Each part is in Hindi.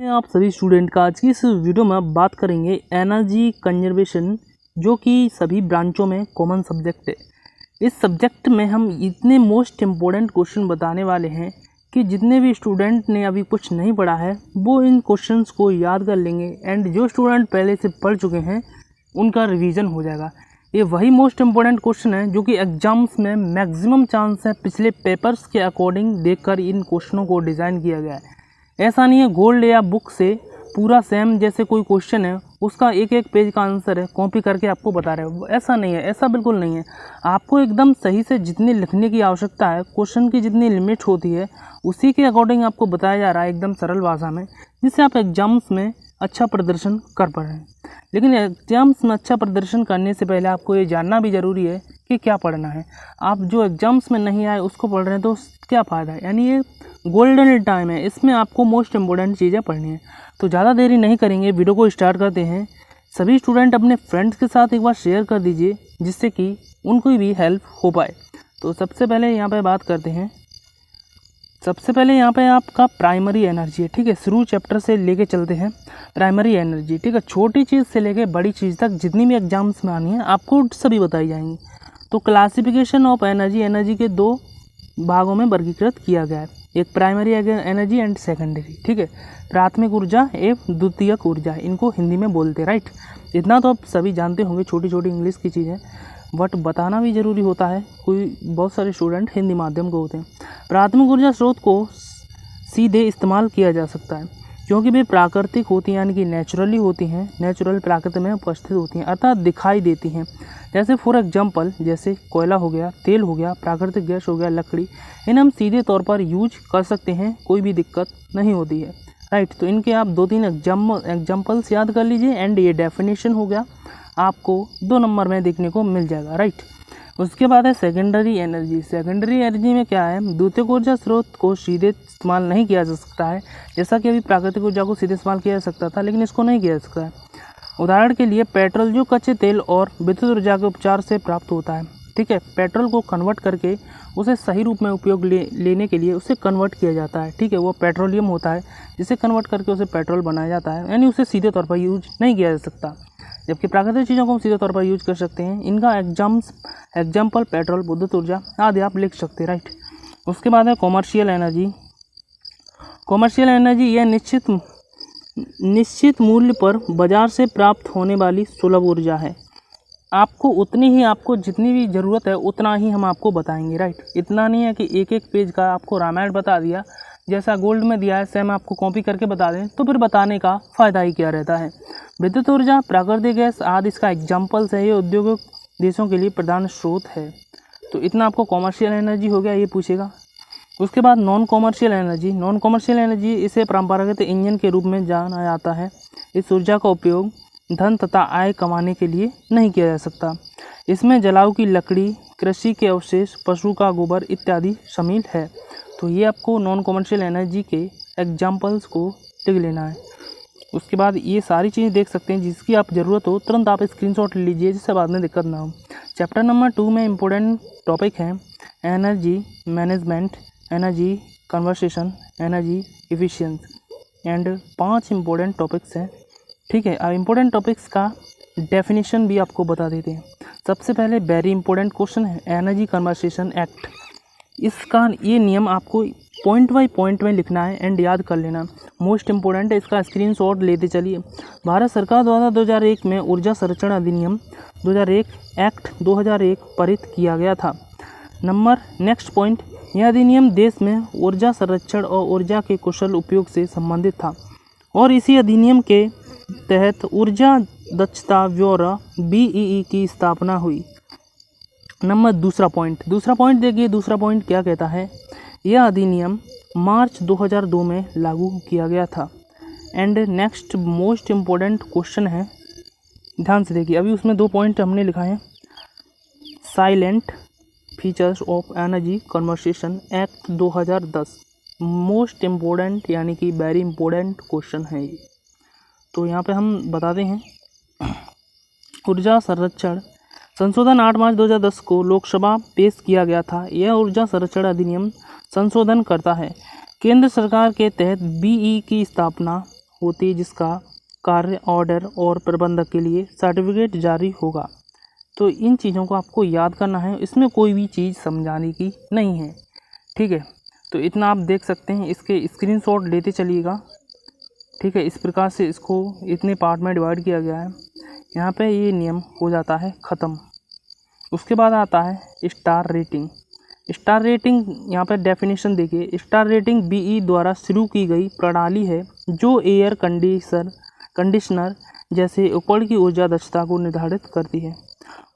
आप सभी स्टूडेंट का आज की इस वीडियो में बात करेंगे एनर्जी कंजर्वेशन, जो कि सभी ब्रांचों में कॉमन सब्जेक्ट है। इस सब्जेक्ट में हम इतने मोस्ट इम्पोर्टेंट क्वेश्चन बताने वाले हैं कि जितने भी स्टूडेंट ने अभी कुछ नहीं पढ़ा है वो इन क्वेश्चंस को याद कर लेंगे, एंड जो स्टूडेंट पहले से पढ़ चुके हैं उनका रिवीजन हो जाएगा। ये वही मोस्ट इम्पोर्टेंट क्वेश्चन है जो कि एग्जाम्स में मैक्सिमम चांस है पिछले पेपर्स के अकॉर्डिंग देखकर इन क्वेश्चनों को डिज़ाइन किया गया है। ऐसा नहीं है गोल्ड या बुक से पूरा सेम जैसे कोई क्वेश्चन है उसका एक एक पेज का आंसर है कॉपी करके आपको बता रहे हो, ऐसा नहीं है, ऐसा बिल्कुल नहीं है। आपको एकदम सही से जितनी लिखने की आवश्यकता है, क्वेश्चन की जितनी लिमिट होती है उसी के अकॉर्डिंग आपको बताया जा रहा है एकदम सरल भाषा में, जिससे आप एग्जाम्स में अच्छा प्रदर्शन कर पा रहे हैं। लेकिन एग्जाम्स में अच्छा प्रदर्शन करने से पहले आपको ये जानना भी ज़रूरी है कि क्या पढ़ना है। आप जो एग्जाम्स में नहीं आए उसको पढ़ रहे हैं तो क्या फ़ायदा है, यानी ये गोल्डन टाइम है, इसमें आपको मोस्ट इम्पोर्टेंट चीज़ें पढ़नी है। तो ज़्यादा देरी नहीं करेंगे, वीडियो को स्टार्ट करते हैं। सभी स्टूडेंट अपने फ्रेंड्स के साथ एक बार शेयर कर दीजिए जिससे कि उनको भी हेल्प हो पाए। तो सबसे पहले यहाँ पे बात करते हैं। सबसे पहले यहाँ पे आपका प्राइमरी एनर्जी है, ठीक है। शुरू चैप्टर से लेके चलते हैं प्राइमरी एनर्जी, ठीक है। छोटी चीज़ से लेके बड़ी चीज़ तक जितनी भी एग्जाम्स में आनी है आपको सभी बताई जाएंगी। तो क्लासिफिकेशन ऑफ एनर्जी, एनर्जी के दो भागों में वर्गीकृत किया गया है, एक प्राइमरी एनर्जी एंड सेकेंडरी, ठीक है। प्राथमिक ऊर्जा एवं द्वितीयक ऊर्जा, इनको हिंदी में बोलते हैं, राइट। इतना तो आप सभी जानते होंगे, छोटी छोटी इंग्लिश की चीज़ें, बट बताना भी ज़रूरी होता है, कोई बहुत सारे स्टूडेंट हिंदी माध्यम के होते हैं। प्राथमिक ऊर्जा स्रोत को सीधे इस्तेमाल किया जा सकता है क्योंकि वे प्राकृतिक होती हैं, यानी कि नेचुरली होती हैं, नेचुरल प्रकृति में उपस्थित होती हैं, अर्थात दिखाई देती हैं। जैसे फॉर एग्जांपल जैसे कोयला हो गया, तेल हो गया, प्राकृतिक गैस हो गया, लकड़ी, इन्हें हम सीधे तौर पर यूज कर सकते हैं, कोई भी दिक्कत नहीं होती है, राइट। तो इनके आप 2-3 एग्जाम्पल्स याद कर लीजिए, एंड ये डेफिनेशन हो गया, आपको 2 नंबर में देखने को मिल जाएगा, राइट। उसके बाद है सेकेंडरी एनर्जी। सेकेंडरी एनर्जी में क्या है, द्वितीयक ऊर्जा स्रोत को सीधे इस्तेमाल नहीं किया जा सकता है, जैसा कि अभी प्राकृतिक ऊर्जा को सीधे इस्तेमाल किया जा सकता था, लेकिन इसको नहीं किया जा सकता है। उदाहरण के लिए पेट्रोल, जो कच्चे तेल और विद्युत ऊर्जा के उपचार से प्राप्त होता है, ठीक है। पेट्रोल को कन्वर्ट करके उसे सही रूप में उपयोग लेने के लिए उसे कन्वर्ट किया जाता है, ठीक है। वो पेट्रोलियम होता है जिसे कन्वर्ट करके उसे पेट्रोल बनाया जाता है, यानी उसे सीधे तौर पर यूज नहीं किया जा सकता, जबकि प्राकृतिक चीज़ों को हम सीधे तौर पर यूज कर सकते हैं। इनका एग्जाम्पल पेट्रोल, विद्युत ऊर्जा आदि आप लिख सकते हैं, राइट। उसके बाद है कॉमर्शियल एनर्जी। कॉमर्शियल एनर्जी यह निश्चित मूल्य पर बाजार से प्राप्त होने वाली सुलभ ऊर्जा है। आपको जितनी भी ज़रूरत है उतना ही हम आपको बताएंगे, राइट। इतना नहीं है कि एक एक पेज का आपको रामायण बता दिया, जैसा गोल्ड में दिया है सेम आपको कॉपी करके बता दें, तो फिर बताने का फ़ायदा ही क्या रहता है। विद्युत ऊर्जा, प्राकृतिक गैस आदि इसका एग्जाम्पल्स है, ये औद्योगिक देशों के लिए प्रधान स्रोत है। तो इतना आपको कॉमर्शियल एनर्जी हो गया, ये पूछेगा। उसके बाद non commercial energy. Non commercial energy, इसे परंपरागत इंजन के रूप में जाना जाता है। इस ऊर्जा का उपयोग धन तथा आय कमाने के लिए नहीं किया जा सकता। इसमें जलाऊ की लकड़ी, कृषि के अवशेष, पशु का गोबर इत्यादि शामिल है। तो ये आपको नॉन कॉमर्शियल एनर्जी के एग्जाम्पल्स को लिख लेना है। उसके बाद ये सारी चीज़ें देख सकते हैं, जिसकी आप ज़रूरत हो तुरंत आप स्क्रीनशॉट ले लीजिए, जिससे बाद में दिक्कत ना हो। चैप्टर नंबर 2 में इम्पोर्टेंट टॉपिक हैं energy management, energy conversation, energy efficiency, and 5 important topics हैं, ठीक है। अब इम्पोर्टेंट टॉपिक्स का डेफिनेशन भी आपको बता देते हैं। सबसे पहले वेरी इंपॉर्टेंट क्वेश्चन है एनर्जी कन्वर्सेशन एक्ट। इसका ये नियम आपको पॉइंट बाय पॉइंट में लिखना है एंड याद कर लेना, मोस्ट इम्पोर्टेंट है। इसका स्क्रीनशॉट लेते चलिए। भारत सरकार द्वारा 2001 में ऊर्जा संरक्षण अधिनियम 2001 एक्ट 2001 पारित किया गया था। नेक्स्ट पॉइंट, यह अधिनियम देश में ऊर्जा संरक्षण और ऊर्जा के कुशल उपयोग से संबंधित था और इसी अधिनियम के तहत ऊर्जा दक्षता ब्यूरो BEE की स्थापना हुई। दूसरा पॉइंट देखिए, दूसरा पॉइंट क्या कहता है, यह अधिनियम मार्च 2002 में लागू किया गया था। And next most important question है, ध्यान से देखिए, अभी उसमें 2 पॉइंट हमने लिखा है। Salient features of energy conversation act 2010, most important यानी कि वेरी इम्पोर्टेंट क्वेश्चन है ये। तो यहाँ पे हम बताते हैं, ऊर्जा संरक्षण संशोधन 8 मार्च 2010 को लोकसभा पेश किया गया था। यह ऊर्जा संरक्षण अधिनियम संशोधन करता है। केंद्र सरकार के तहत BE की स्थापना होती है जिसका कार्य ऑर्डर और प्रबंधक के लिए सर्टिफिकेट जारी होगा। तो इन चीज़ों को आपको याद करना है, इसमें कोई भी चीज़ समझाने की नहीं है, ठीक है। तो इतना आप देख सकते हैं, इसके स्क्रीनशॉट लेते चलिएगा, ठीक है। इस प्रकार से इसको इतने पार्ट में डिवाइड किया गया है। यहाँ पे ये नियम हो जाता है ख़त्म। उसके बाद आता है स्टार रेटिंग। स्टार रेटिंग यहाँ पर डेफिनेशन देखिए, स्टार रेटिंग बीई द्वारा शुरू की गई प्रणाली है जो एयर कंडीशनर जैसे उपकरण की ऊर्जा दक्षता को निर्धारित करती है।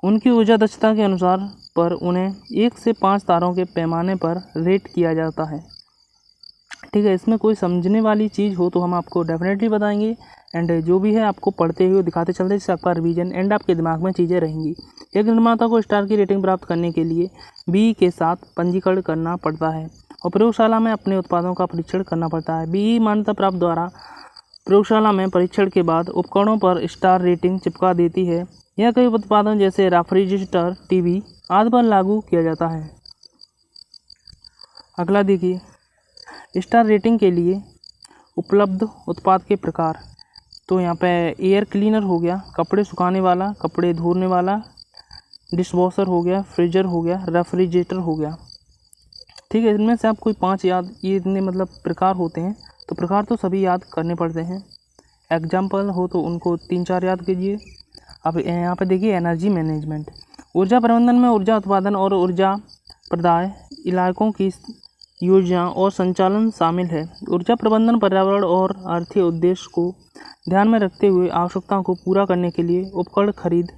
उनकी ऊर्जा दक्षता के अनुसार पर उन्हें 1 से 5 तारों के पैमाने पर रेट किया जाता है, ठीक है। इसमें कोई समझने वाली चीज़ हो तो हम आपको डेफिनेटली बताएंगे, एंड जो भी है आपको पढ़ते हुए दिखाते चलते, जिससे आपका रिवीजन एंड आपके दिमाग में चीज़ें रहेंगी। एक निर्माता को स्टार की रेटिंग प्राप्त करने के लिए बीई के साथ पंजीकरण करना पड़ता है और प्रयोगशाला में अपने उत्पादों का परीक्षण करना पड़ता है। बीई मान्यता प्राप्त द्वारा प्रयोगशाला में परीक्षण के बाद उपकरणों पर स्टार रेटिंग चिपका देती है। यह कई उत्पादों जैसे रेफ्रिजरेटर, टीवी आदि पर लागू किया जाता है। अगला देखिए, स्टार रेटिंग के लिए उपलब्ध उत्पाद के प्रकार। तो यहाँ पे एयर क्लीनर हो गया, कपड़े सुखाने वाला, कपड़े धोने वाला, डिशवॉशर हो गया, फ्रीजर हो गया, रेफ्रिजरेटर हो गया, ठीक है। इनमें से आप कोई 5 याद, ये इतने मतलब प्रकार होते हैं, तो प्रकार तो सभी याद करने पड़ते हैं। एग्जाम्पल हो तो उनको 3-4 याद कीजिए। अब यहाँ पे देखिए एनर्जी मैनेजमेंट। ऊर्जा प्रबंधन में ऊर्जा उत्पादन और ऊर्जा प्रदाय इलाकों की योजना और संचालन शामिल है। ऊर्जा प्रबंधन पर्यावरण और आर्थिक उद्देश्य को ध्यान में रखते हुए आवश्यकताओं को पूरा करने के लिए उपकरण खरीद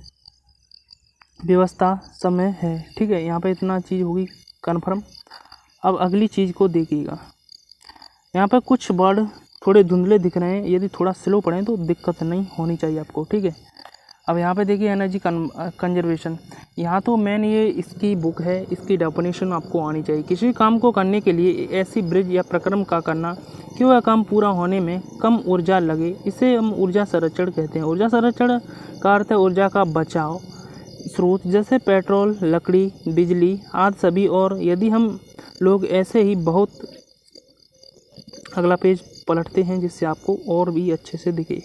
व्यवस्था समय है, ठीक है। यहाँ पे इतना चीज़ होगी कन्फर्म। अब अगली चीज़ को देखिएगा, यहाँ पे कुछ वर्ड थोड़े धुंधले दिख रहे हैं, यदि थोड़ा स्लो पढ़ें तो दिक्कत नहीं होनी चाहिए आपको, ठीक है। अब यहाँ पे देखिए एनर्जी कंजर्वेशन। यहाँ तो मेन ये इसकी बुक है, इसकी डेफिनेशन आपको आनी चाहिए। किसी काम को करने के लिए ऐसी ब्रिज या प्रक्रम का करना कि वह काम पूरा होने में कम ऊर्जा लगे, इसे हम ऊर्जा संरक्षण कहते हैं। ऊर्जा संरक्षण का अर्थ है ऊर्जा का बचाव स्रोत जैसे पेट्रोल, लकड़ी, बिजली आदि सभी। और यदि हम लोग ऐसे ही बहुत, अगला पेज पलटते हैं जिससे आपको और भी अच्छे से दिखे,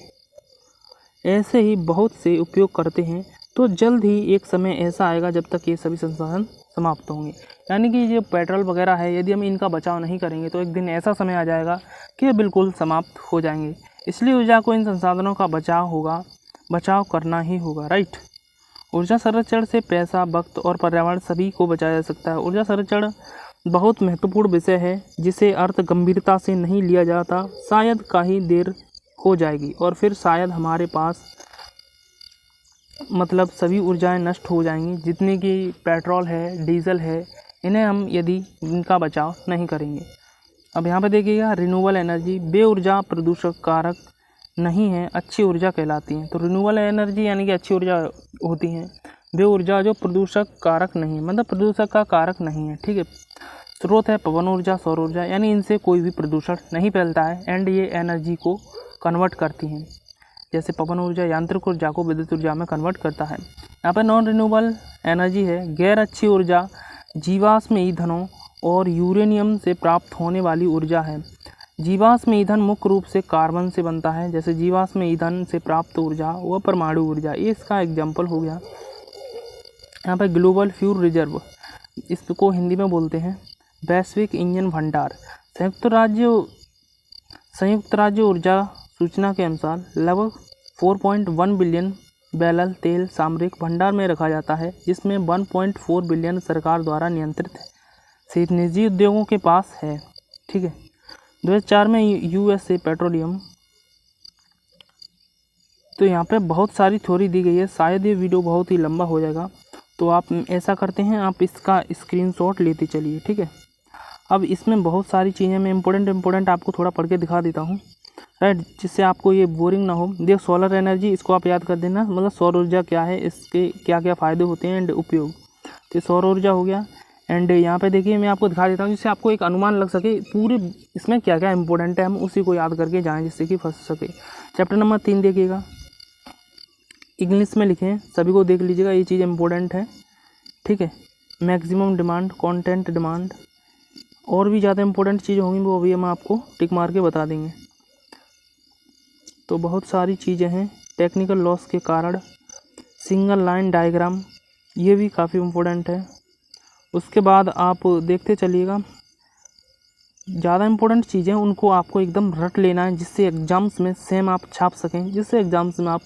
ऐसे ही बहुत से उपयोग करते हैं तो जल्द ही एक समय ऐसा आएगा जब तक ये सभी संसाधन समाप्त होंगे। यानी कि जो पेट्रोल वगैरह है, यदि हम इनका बचाव नहीं करेंगे तो एक दिन ऐसा समय आ जाएगा कि ये बिल्कुल समाप्त हो जाएंगे। इसलिए ऊर्जा को इन संसाधनों का बचाव करना ही होगा, राइट। ऊर्जा संरक्षण से पैसा, वक्त और पर्यावरण सभी को बचाया जा सकता है। ऊर्जा संरक्षण बहुत महत्वपूर्ण विषय है जिसे अर्थ गंभीरता से नहीं लिया जाता। शायद का ही देर हो जाएगी और फिर शायद हमारे पास मतलब सभी ऊर्जाएं नष्ट हो जाएंगी, जितने की पेट्रोल है, डीजल है, इन्हें हम यदि इनका बचाव नहीं करेंगे। अब यहाँ पे देखिएगा रिन्यूएबल एनर्जी। बे ऊर्जा प्रदूषक कारक नहीं है, अच्छी ऊर्जा कहलाती हैं। तो रिन्यूएबल एनर्जी यानी कि अच्छी ऊर्जा होती हैं। बे ऊर्जा जो प्रदूषक कारक नहीं है, मतलब प्रदूषक का कारक नहीं है, ठीक है। स्रोत है पवन ऊर्जा, सौर ऊर्जा, यानी इनसे कोई भी प्रदूषण नहीं फैलता है एंड ये एनर्जी को कन्वर्ट करती हैं। जैसे पवन ऊर्जा यांत्रिक ऊर्जा को विद्युत ऊर्जा में कन्वर्ट करता है। यहाँ पर नॉन रिन्यूएबल एनर्जी है गैर अच्छी ऊर्जा, जीवाश्म ईंधनों और यूरेनियम से प्राप्त होने वाली ऊर्जा है। जीवाश्म ईंधन मुख्य रूप से कार्बन से बनता है, जैसे जीवाश्म ईंधन से प्राप्त ऊर्जा व परमाणु ऊर्जा, ये इसका एग्जाम्पल हो गया। यहाँ पर ग्लोबल फ्यूल रिजर्व, इसको हिंदी में बोलते हैं वैश्विक ईंधन भंडार। संयुक्त राज्य ऊर्जा सूचना के अनुसार लगभग 4.1 बिलियन बैरल तेल सामरिक भंडार में रखा जाता है, जिसमें 1.4 बिलियन सरकार द्वारा नियंत्रित से निजी उद्योगों के पास है, ठीक है। 2004 में यूएसए पेट्रोलियम। तो यहाँ पे बहुत सारी थ्योरी दी गई है, शायद ये वीडियो बहुत ही लंबा हो जाएगा, तो आप ऐसा करते हैं, आप इसका स्क्रीनशॉट लेते चलिए, ठीक है। अब इसमें बहुत सारी चीज़ें मैं इम्पोर्टेंट आपको थोड़ा पढ़ के दिखा देता हूँ, राइट, जिससे आपको ये बोरिंग ना हो। देख, सोलर एनर्जी, इसको आप याद कर देना, मतलब सौर ऊर्जा क्या है, इसके क्या क्या फ़ायदे होते हैं एंड उपयोग। तो सौर ऊर्जा हो गया। एंड यहाँ पे देखिए मैं आपको दिखा देता हूँ जिससे आपको एक अनुमान लग सके पूरे इसमें क्या क्या इंपॉर्टेंट है, हम उसी को याद करके जाएँ जिससे कि फंस सके। चैप्टर नंबर 3 देखिएगा, इंग्लिश में लिखे हैं, सभी को देख लीजिएगा, ये चीज़ इंपॉर्टेंट है, ठीक है। मैक्सिमम डिमांड, कंटेंट डिमांड, और भी ज़्यादा इंपॉर्टेंट चीज़ें होंगी वो अभी हम आपको टिक मार के बता देंगे। तो बहुत सारी चीज़ें हैं। टेक्निकल लॉस के कारण, सिंगल लाइन डायग्राम, ये भी काफ़ी इम्पोर्टेंट है। उसके बाद आप देखते चलिएगा, ज़्यादा इम्पोर्टेंट चीज़ें उनको आपको एकदम रट लेना है, जिससे एग्ज़ाम्स में सेम आप छाप सकें, जिससे एग्ज़ाम्स में आप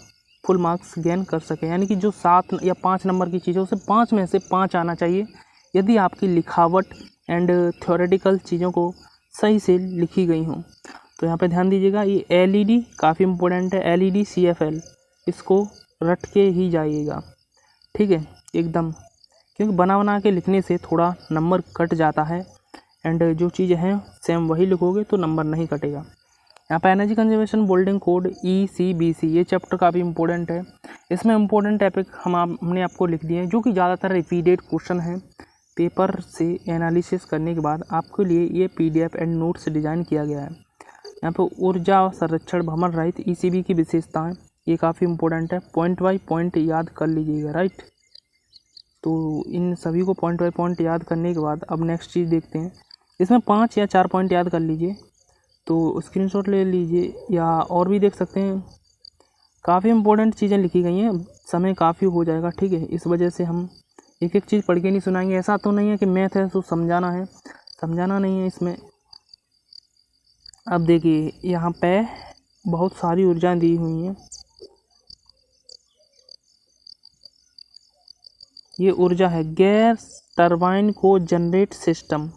फुल मार्क्स गेन कर सकें। यानी कि जो 7 या 5 नंबर की चीज़ें उसे 5 में से 5 आना चाहिए, यदि आपकी लिखावट एंड थ्योरेटिकल चीज़ों को सही से लिखी गई हों। तो यहाँ पे ध्यान दीजिएगा, ये LED काफ़ी इम्पोर्टेंट है, LED CFL, इसको रट के ही जाइएगा, ठीक है एकदम, क्योंकि बना के लिखने से थोड़ा नंबर कट जाता है, एंड जो चीज़ें हैं सेम वही लिखोगे तो नंबर नहीं कटेगा। यहाँ पे energy conservation Boulding code ECBC, ये चैप्टर काफ़ी इंपॉर्टेंट है। इसमें इंपॉर्टेंट टॉपिक हमने आपको लिख दिए हैं, जो कि ज़्यादातर रिपीटेड क्वेश्चन है। पेपर से एनालिसिस करने के बाद आपके लिए ये PDF एंड नोट्स डिज़ाइन किया गया है। यहाँ पे ऊर्जा संरक्षण भ्रमण रहित ECB की विशेषताएँ, ये काफ़ी इंपॉर्टेंट है, पॉइंट बाई पॉइंट याद कर लीजिएगा, राइट। तो इन सभी को पॉइंट बाई पॉइंट याद करने के बाद अब नेक्स्ट चीज़ देखते हैं। इसमें 5 या 4 पॉइंट याद कर लीजिए, तो स्क्रीनशॉट ले लीजिए, या और भी देख सकते हैं। काफ़ी इंपॉर्टेंट चीज़ें लिखी गई हैं, समय काफ़ी हो जाएगा, ठीक है। इस वजह से हम एक एक चीज़ पढ़ के नहीं सुनाएंगे। ऐसा तो नहीं है कि मैथ है तो समझाना है, समझाना नहीं है इसमें। अब देखिए यहाँ पे बहुत सारी ऊर्जाएं दी हुई हैं। ये ऊर्जा है गैस टरबाइन को जनरेट सिस्टम,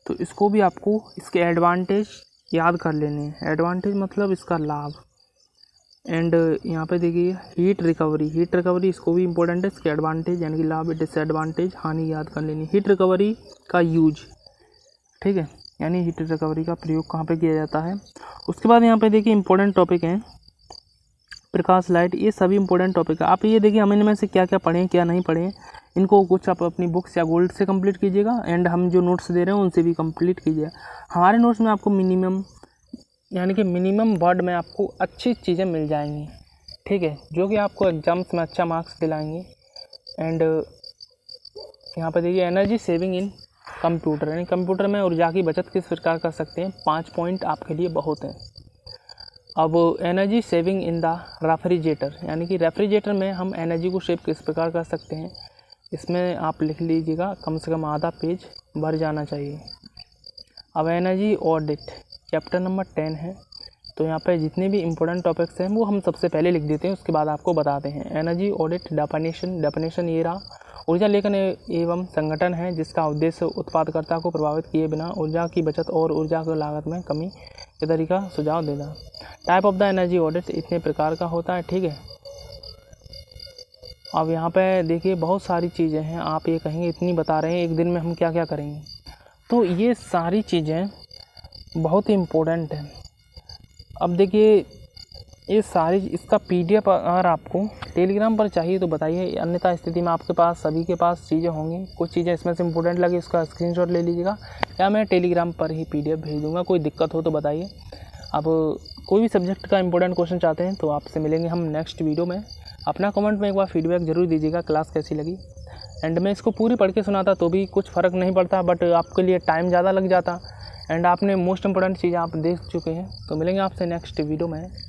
तो इसको भी आपको इसके एडवांटेज याद कर लेने हैं। एडवांटेज मतलब इसका लाभ। एंड यहाँ पे देखिए हीट रिकवरी, इसको भी इम्पोर्टेंट है, इसके एडवांटेज यानी कि लाभ, डिसएडवांटेज, हानि याद कर लेनी। हीट रिकवरी का यूज, ठीक है, यानी हीट रिकवरी का प्रयोग कहाँ पे किया जाता है। उसके बाद यहाँ पे देखिए इंपॉर्टेंट टॉपिक हैं, प्रकाश लाइट, ये सभी इंपॉर्टेंट टॉपिक है। आप ये देखिए हम इनमें से क्या क्या पढ़ें क्या नहीं पढ़ें, इनको कुछ आप अपनी बुक्स या गोल्ड से कंप्लीट कीजिएगा, एंड हम जो नोट्स दे रहे हैं उनसे भी कंप्लीट कीजिए। हमारे नोट्स में आपको मिनिमम यानी कि मिनिमम वर्ड में आपको अच्छी चीज़ें मिल जाएंगी, ठीक है, जो कि आपको एग्जाम्स में अच्छा मार्क्स दिलाएंगे। एंड यहाँ पर देखिए एनर्जी सेविंग इन कंप्यूटर, यानी कंप्यूटर में ऊर्जा की बचत किस प्रकार कर सकते हैं, 5 पॉइंट आपके लिए बहुत हैं। अब energy saving in the refrigerator, यानी कि रेफ्रिजरेटर में हम एनर्जी को सेव किस प्रकार कर सकते हैं, इसमें आप लिख लीजिएगा, कम से कम आधा पेज भर जाना चाहिए। अब एनर्जी ऑडिट चैप्टर नंबर 10 है, तो यहाँ पे जितने भी इम्पोर्टेंट टॉपिक्स हैं वो हम सबसे पहले लिख देते हैं, उसके बाद आपको बताते हैं। एनर्जी ऑडिट डेफिनेशन ये रहा, ऊर्जा लेखन एवं संगठन है जिसका उद्देश्य उत्पादकता को प्रभावित किए बिना ऊर्जा की बचत और ऊर्जा की लागत में कमी के तरीका सुझाव देना। Type of the energy audit इतने प्रकार का होता है, ठीक है। अब यहाँ पे देखिए बहुत सारी चीज़ें हैं, आप ये कहेंगे इतनी बता रहे हैं, एक दिन में हम क्या क्या करेंगे, तो ये सारी चीज़ें बहुत ही इम्पोर्टेंट है। अब देखिए ये सारी, इसका PDF अगर आपको टेलीग्राम पर चाहिए तो बताइए, अन्यथा स्थिति में आपके पास सभी के पास चीज़ें होंगी। कुछ चीज़ें इसमें से इम्पोर्टेंट लगी उसका स्क्रीनशॉट ले लीजिएगा, या मैं टेलीग्राम पर ही PDF भेज दूँगा, कोई दिक्कत हो तो बताइए। अब कोई भी सब्जेक्ट का इंपॉर्टेंट क्वेश्चन चाहते हैं तो आपसे मिलेंगे हम नेक्स्ट वीडियो में। अपना कमेंट में एक बार फीडबैक ज़रूर दीजिएगा, क्लास कैसी लगी। एंड मैं इसको पूरी पढ़ के सुनाता तो भी कुछ फ़र्क नहीं पड़ता, बट आपके लिए टाइम ज़्यादा लग जाता, एंड आपने मोस्ट इंपॉर्टेंट चीज़ें आप देख चुके हैं। तो मिलेंगे आपसे नेक्स्ट वीडियो में।